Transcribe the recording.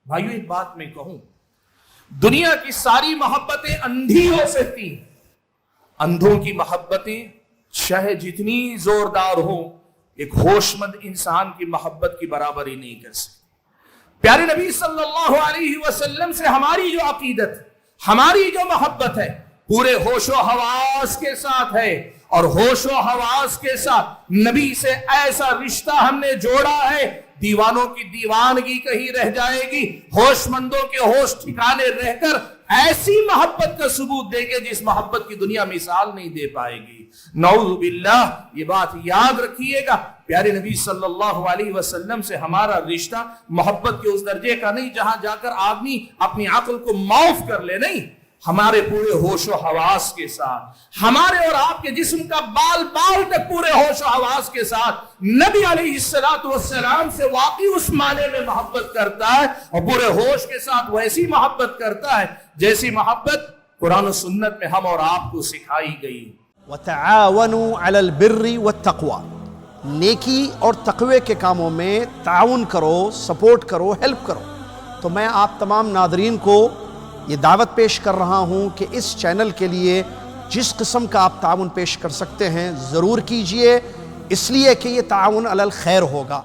بھائیو ایک بات میں کہوں، دنیا کی ساری محبتیں اندھی ہو سکتی ہیں، اندھوں کی محبتیں چاہے جتنی زوردار ہوں ایک ہوش مند انسان کی محبت کی برابری نہیں کر سکتی۔ پیارے نبی صلی اللہ علیہ وسلم سے ہماری جو عقیدت، ہماری جو محبت ہے، پورے ہوش و حواس کے ساتھ ہے، اور ہوش و حواس کے ساتھ نبی سے ایسا رشتہ ہم نے جوڑا ہے، دیوانوں کی دیوانگی کہیں رہ جائے گی، ہوش مندوں کے ہوش ٹھکانے رہ کر ایسی محبت کا ثبوت دیں گے جس محبت کی دنیا مثال نہیں دے پائے گی۔ نعوذ باللہ، یہ بات یاد رکھیے گا، پیارے نبی صلی اللہ علیہ وسلم سے ہمارا رشتہ محبت کے اس درجے کا نہیں جہاں جا کر آدمی اپنی عقل کو معاف کر لے، نہیں، ہمارے پورے ہوش و حواس کے ساتھ، ہمارے اور آپ کے جسم کا بال بال تک پورے ہوش و حواس کے ساتھ نبی علیہ السلام سے واقعی اس معنی میں محبت کرتا ہے، اور پورے ہوش کے ساتھ ویسی محبت کرتا ہے جیسی محبت قرآن و سنت میں ہم اور آپ کو سکھائی گئی۔ وَتَعَاوَنُوا عَلَى الْبِرِّ وَالتَّقْوَى، نیکی اور تقوی کے کاموں میں تعاون کرو، سپورٹ کرو، ہیلپ کرو۔ تو میں آپ تمام ناظرین کو یہ دعوت پیش کر رہا ہوں کہ اس چینل کے لیے جس قسم کا آپ تعاون پیش کر سکتے ہیں ضرور کیجئے، اس لیے کہ یہ تعاون علی الخیر ہوگا۔